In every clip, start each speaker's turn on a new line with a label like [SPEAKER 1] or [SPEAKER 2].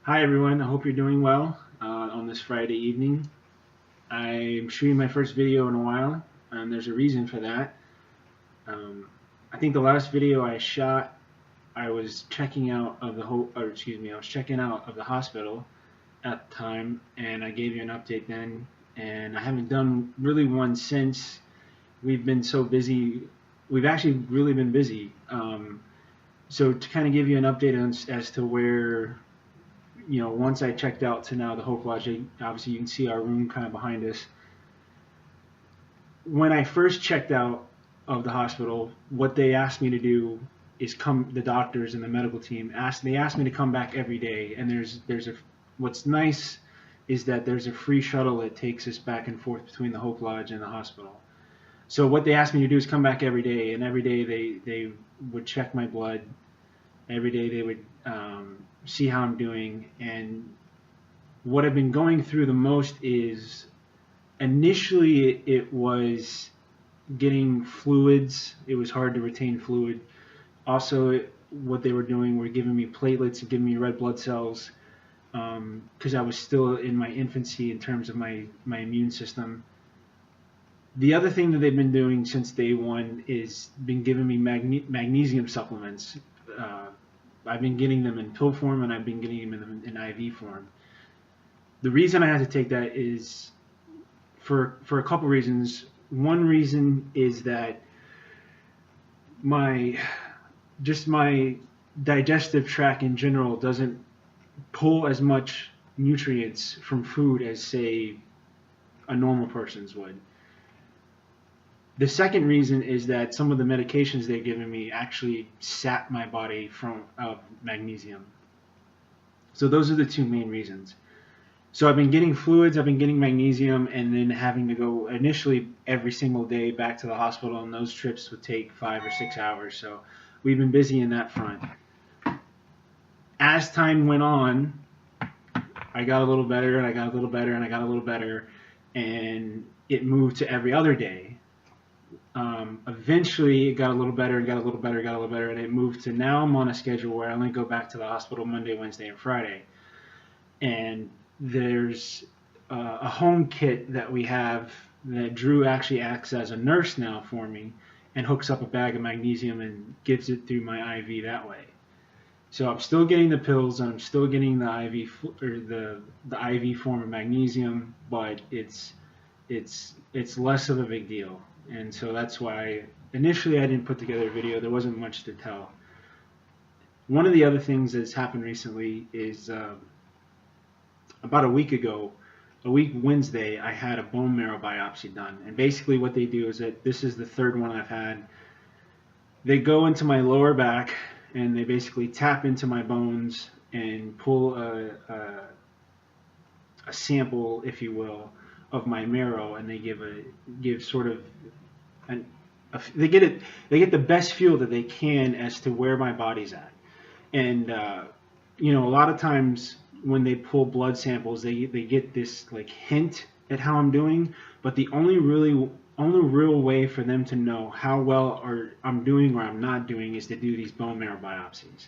[SPEAKER 1] Hi everyone, I hope you're doing well on this Friday evening. I'm shooting my first video in a while, and there's a reason for that. Um, I think the last video I shot, I was checking out of I was checking out of the hospital at the time, and I gave you an update then, and I haven't done really one since. We've been so busy. We've actually really been busy. So to kind of give you an update as to where once I checked out to now the Hope Lodge, obviously you can see our room kind of behind us. When I first checked out of the hospital, what they asked me to do is the doctors and the medical team asked me to come back every day. And what's nice is that there's a free shuttle that takes us back and forth between the Hope Lodge and the hospital. So what they asked me to do is come back every day, and every day they would check my blood. Every day they would see how I'm doing, and what I've been going through the most is initially it was getting fluids. It was hard to retain fluid. Also, what they were doing were giving me platelets and giving me red blood cells because I was still in my infancy in terms of my immune system. The other thing that they've been doing since day one is been giving me magnesium supplements. Uh, I've been getting them in pill form and I've been getting them in IV form. The reason I had to take that is for a couple reasons. One reason is that my my digestive tract in general doesn't pull as much nutrients from food as say a normal person's would. The second reason is that some of the medications they're giving me actually sap my body from of magnesium. So those are the two main reasons. So I've been getting fluids, I've been getting magnesium, and then having to go initially every single day back to the hospital, and those trips would take 5 or 6 hours. So we've been busy in that front. As time went on, I got a little better, and I got a little better, and I got a little better, and it moved to every other day. Eventually, it got a little better, and got a little better, got a little better, and it moved to now I'm on a schedule where I only go back to the hospital Monday, Wednesday, and Friday. And there's a home kit that we have that Drew actually acts as a nurse now for me and hooks up a bag of magnesium and gives it through my IV that way. So I'm still getting the pills and I'm still getting the the IV form of magnesium, but it's less of a big deal. And so that's why initially I didn't put together a video. There wasn't much to tell. One of the other things that's happened recently is about a week ago, a week Wednesday, I had a bone marrow biopsy done. And basically what they do is that this is the third one I've had. They go into my lower back and they basically tap into my bones and pull a sample, if you will, of my marrow, and they give sort of an they get the best feel that they can as to where my body's at. And a lot of times when they pull blood samples, they get this like hint at how I'm doing, but the only real way for them to know how well or I'm doing or I'm not doing is to do these bone marrow biopsies.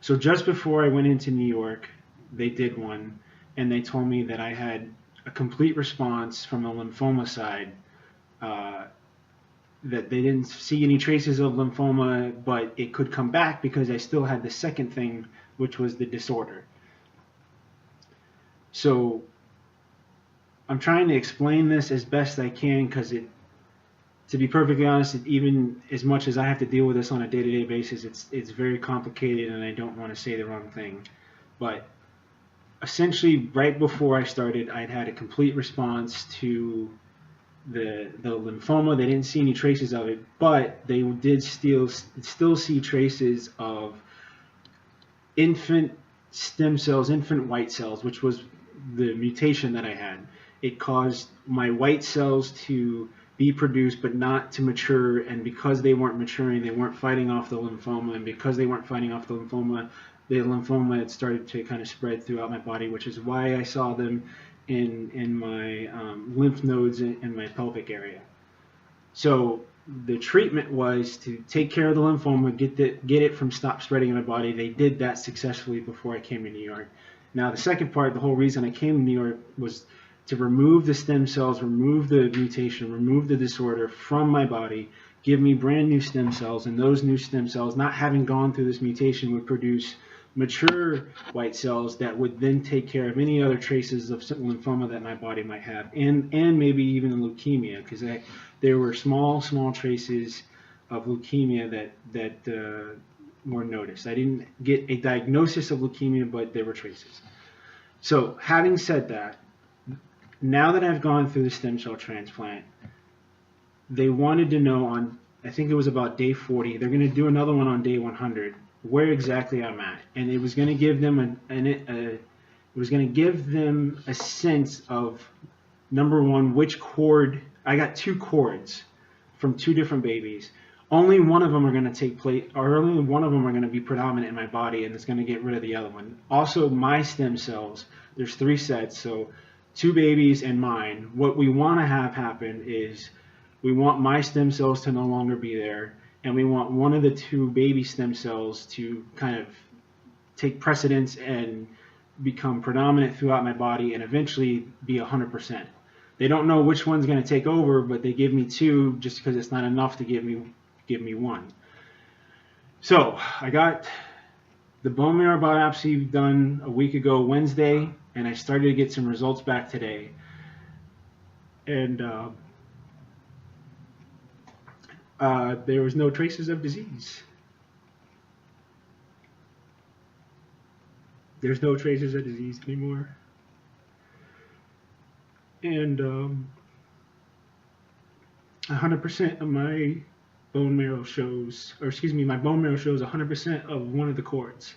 [SPEAKER 1] So just before I went into New York, they did one, and they told me that I had a complete response from the lymphoma side. That they didn't see any traces of lymphoma, but it could come back because I still had the second thing, which was the disorder. So I'm trying to explain this as best I can because to be perfectly honest, even as much as I have to deal with this on a day-to-day basis, it's very complicated, and I don't want to say the wrong thing. But essentially, right before I started, I'd had a complete response to the lymphoma. They didn't see any traces of it, but they did still see traces of infant stem cells, infant white cells, which was the mutation that I had. It caused my white cells to be produced but not to mature, and because they weren't maturing, they weren't fighting off the lymphoma, and because they weren't fighting off the lymphoma had started to kind of spread throughout my body, which is why I saw them in my lymph nodes in my pelvic area. So the treatment was to take care of the lymphoma, get it from stop spreading in my body. They did that successfully before I came to New York. Now, the second part, the whole reason I came to New York was to remove the stem cells, remove the mutation, remove the disorder from my body, give me brand new stem cells, and those new stem cells, not having gone through this mutation, would produce mature white cells that would then take care of any other traces of lymphoma that my body might have, and maybe even leukemia, because there were small traces of leukemia that were noticed. I didn't get a diagnosis of leukemia, but there were traces. So having said that, now that I've gone through the stem cell transplant, they wanted to know on, I think it was about day 40, they're going to do another one on day 100, where exactly I'm at. And it was going to give them a sense of, number one, which cord. I got 2 cords from 2 different babies. Only one of them are going to take place, or only one of them are going to be predominant in my body, and it's going to get rid of the other one. Also, my stem cells, there's 3 sets, so 2 babies and mine. What we want to have happen is we want my stem cells to no longer be there, and we want one of the 2 baby stem cells to kind of take precedence and become predominant throughout my body and eventually be 100%. They don't know which one's going to take over, but they give me 2 just because it's not enough to give me 1. So I got the bone marrow biopsy done a week ago Wednesday, and I started to get some results back today. And there was no traces of disease. There's no traces of disease anymore. And 100% of my bone marrow shows, my bone marrow shows 100% of one of the cords.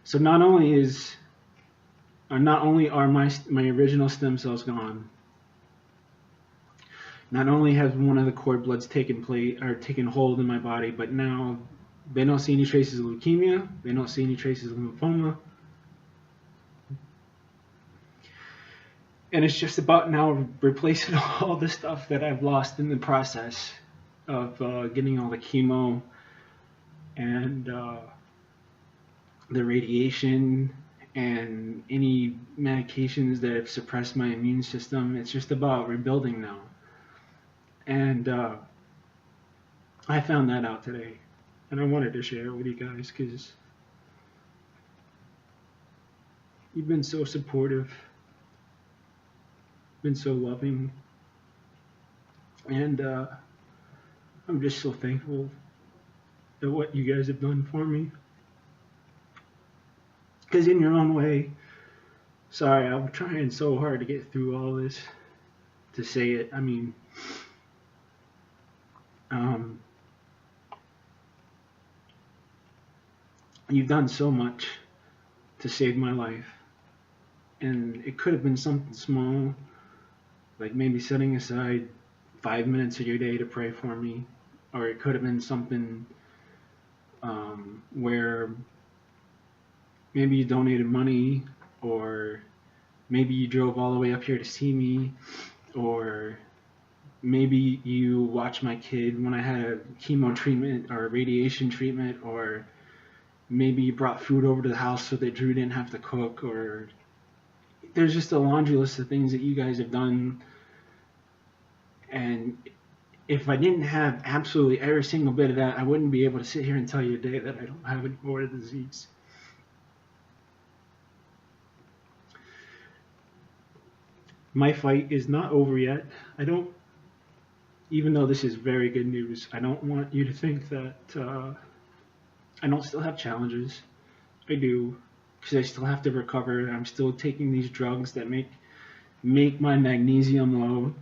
[SPEAKER 1] So not only are my original stem cells gone, not only has one of the cord bloods taken hold in my body, but now they don't see any traces of leukemia, they don't see any traces of lymphoma. And it's just about now replacing all the stuff that I've lost in the process of getting all the chemo and the radiation and any medications that have suppressed my immune system. It's just about rebuilding now. And I found that out today, and I wanted to share it with you guys because you've been so supportive, been so loving, and I'm just so thankful at what you guys have done for me. Because in your own way, sorry, I'm trying so hard to get through all this, to say it. I mean, you've done so much to save my life, and it could have been something small, like maybe setting aside 5 minutes of your day to pray for me, or it could have been something where maybe you donated money, or maybe you drove all the way up here to see me, or maybe you watched my kid when I had a chemo treatment or a radiation treatment, or maybe you brought food over to the house so that Drew didn't have to cook, or there's just a laundry list of things that you guys have done. And if I didn't have absolutely every single bit of that, I wouldn't be able to sit here and tell you today that I don't have any more of the disease. My fight is not over yet. Even though this is very good news, I don't want you to think that I don't still have challenges. I do, because I still have to recover. I'm still taking these drugs that make my magnesium low.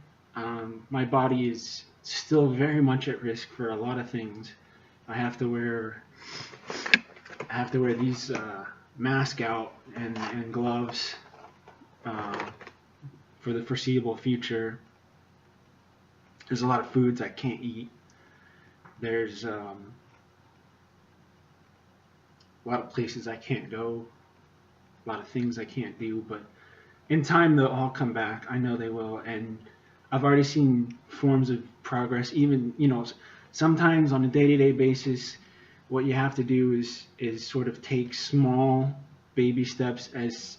[SPEAKER 1] My body is still very much at risk for a lot of things. I have to wear these mask out and gloves for the foreseeable future. There's a lot of foods I can't eat. There's a lot of places I can't go, a lot of things I can't do, but in time they'll all come back. I know they will, and I've already seen forms of progress. Even, sometimes on a day-to-day basis, what you have to do is sort of take small baby steps as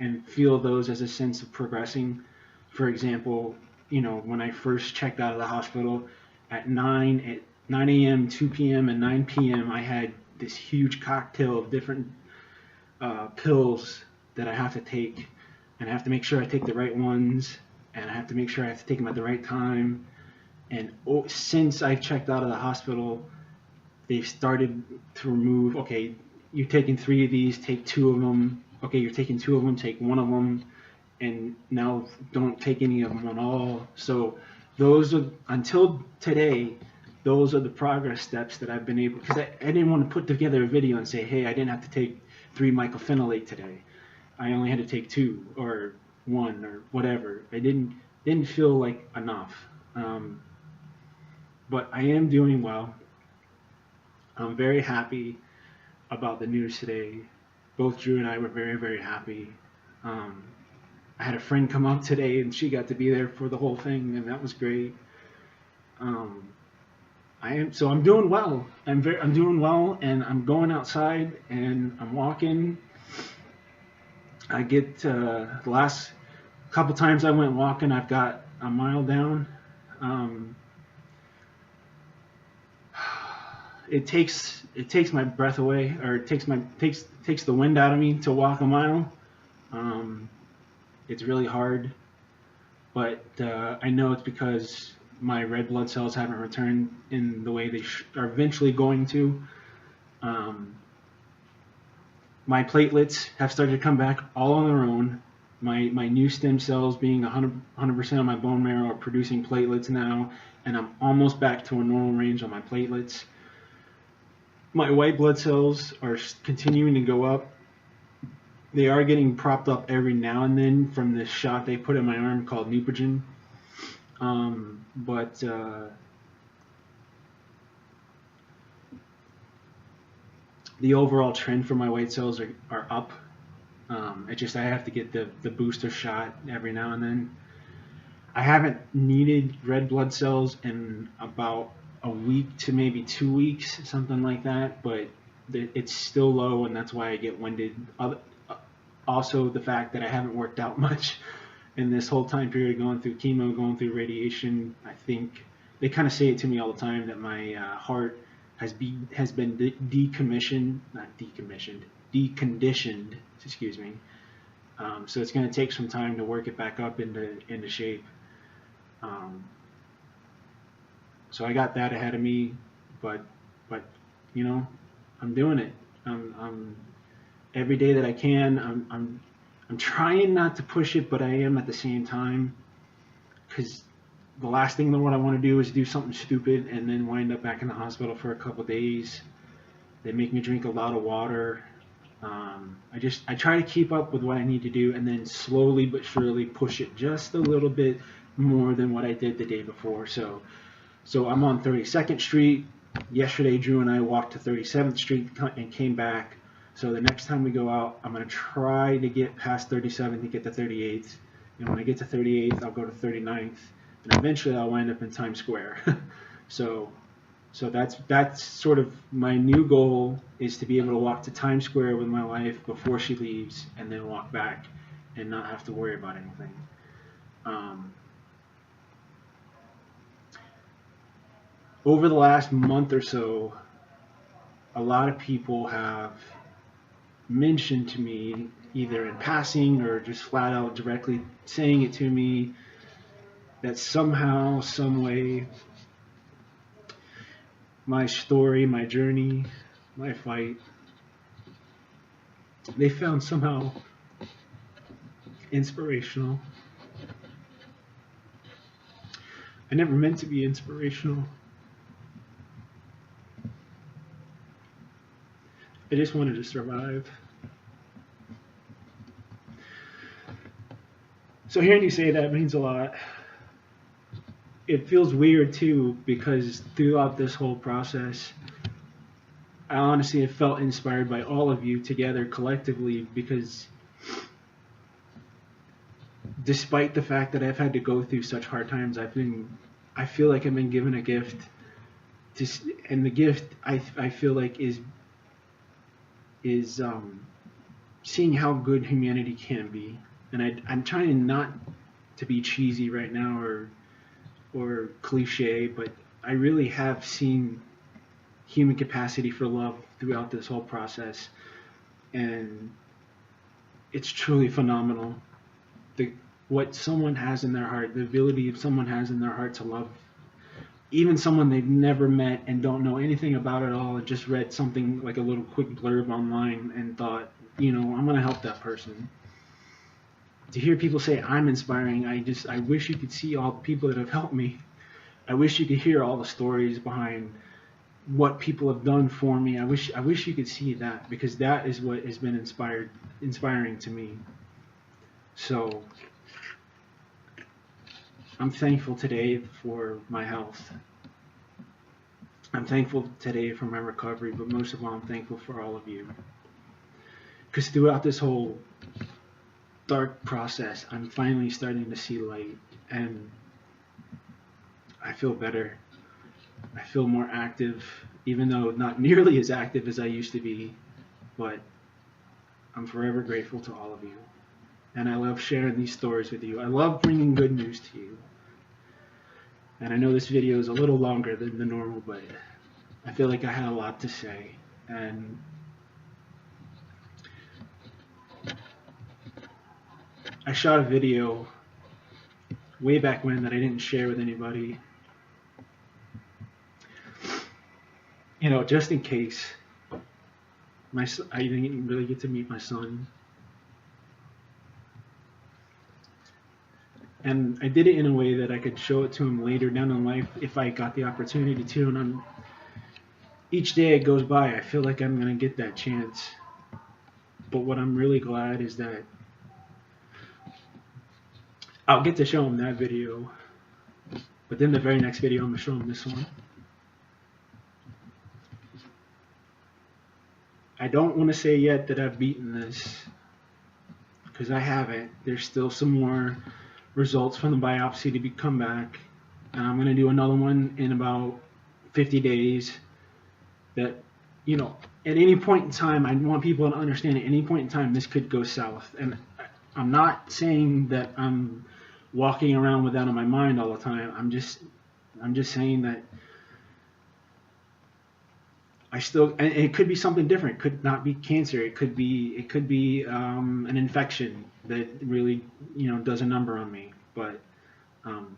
[SPEAKER 1] and feel those as a sense of progressing. For example, when I first checked out of the hospital at 9 a.m., 2 p.m., and 9 p.m., I had this huge cocktail of different pills that I have to take, and I have to make sure I take the right ones, and I have to make sure I have to take them at the right time. And since I checked out of the hospital, they've started to remove, okay, you're taking 3 of these, take 2 of them. Okay, you're taking 2 of them, take 1 of them, and now don't take any of them at all. So those are, until today, those are the progress steps that I've been able, because I didn't want to put together a video and say, hey, I didn't have to take 3 mycophenolate today. I only had to take 2 or 1 or whatever. I didn't feel like enough. But I am doing well. I'm very happy about the news today. Both Drew and I were very, very happy. I had a friend come up today, and she got to be there for the whole thing, and that was great. I'm doing well. I'm doing well, and I'm going outside, and I'm walking. I get the last couple times I went walking, I've got a mile down. It takes my breath away, or it takes the wind out of me to walk a mile. It's really hard, but I know it's because my red blood cells haven't returned in the way they are eventually going to. My platelets have started to come back all on their own. My new stem cells, being 100% of my bone marrow, are producing platelets now, and I'm almost back to a normal range on my platelets. My white blood cells are continuing to go up. They are getting propped up every now and then from this shot they put in my arm called Neupogen. But the overall trend for my white cells are up. I have to get the booster shot every now and then. I haven't needed red blood cells in about a week to maybe 2 weeks, something like that, but it's still low, and that's why I get winded. Also, the fact that I haven't worked out much in this whole time period, going through chemo, going through radiation. I think they kind of say it to me all the time that my heart has been deconditioned. Excuse me. So it's going to take some time to work it back up into shape. So I got that ahead of me, but I'm doing it. I'm every day that I can. I'm trying not to push it, but I am at the same time, because the last thing that what I want to do is do something stupid and then wind up back in the hospital for a couple of days. They make me drink a lot of water. I try to keep up with what I need to do, and then slowly but surely push it just a little bit more than what I did the day before. So I'm on 32nd Street. Yesterday, Drew and I walked to 37th Street and came back. So the next time we go out, I'm going to try to get past 37th and get to 38th. And when I get to 38th, I'll go to 39th. And eventually I'll wind up in Times Square. So that's sort of my new goal, is to be able to walk to Times Square with my wife before she leaves, and then walk back and not have to worry about anything. Over the last month or so, a lot of people have mentioned to me, either in passing or just flat out directly saying it to me, that somehow, some way, my story, my journey, my fight, they found somehow inspirational. I never meant to be inspirational. I just wanted to survive. So hearing you say that means a lot. It feels weird too, because throughout this whole process, I honestly have felt inspired by all of you together collectively, because despite the fact that I've had to go through such hard times, I feel like I've been given a gift. And the gift I feel like is seeing how good humanity can be. And I'm trying not to be cheesy right now or cliche, but I really have seen human capacity for love throughout this whole process, and it's truly phenomenal. The what someone has in their heart, the ability someone has in their heart to love, even someone they've never met and don't know anything about at all, and just read something like a little quick blurb online and thought, I'm gonna help that person. To hear people say I'm inspiring, I wish you could see all the people that have helped me. I wish you could hear all the stories behind what people have done for me. I wish you could see that, because that is what has been inspiring to me. So I'm thankful today for my health. I'm thankful today for my recovery, but most of all, I'm thankful for all of you. Because throughout this whole dark process, I'm finally starting to see light, and I feel better. I feel more active, even though not nearly as active as I used to be, but I'm forever grateful to all of you. And I love sharing these stories with you. I love bringing good news to you. And I know this video is a little longer than the normal, but I feel like I had a lot to say. And I shot a video way back when that I didn't share with anybody. Just in case I didn't really get to meet my son. And I did it in a way that I could show it to him later down in life if I got the opportunity to. And each day it goes by, I feel like I'm going to get that chance. But what I'm really glad is that I'll get to show him that video. But then the very next video, I'm going to show him this one. I don't want to say yet that I've beaten this, because I haven't. There's still some more results from the biopsy to come back, and I'm going to do another one in about 50 days. That, at any point in time, I want people to understand, at any point in time, this could go south. And I'm not saying that I'm walking around with that on my mind all the time. I'm just saying that and it could be something different. It could not be cancer. It could be an infection that really, does a number on me. But I'm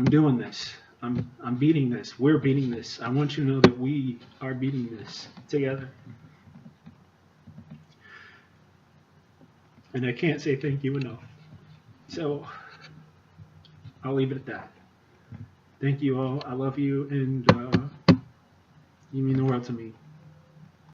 [SPEAKER 1] doing this. I'm beating this. We're beating this. I want you to know that we are beating this together. And I can't say thank you enough. So I'll leave it at that. Thank you all. I love you, and you mean the world to me.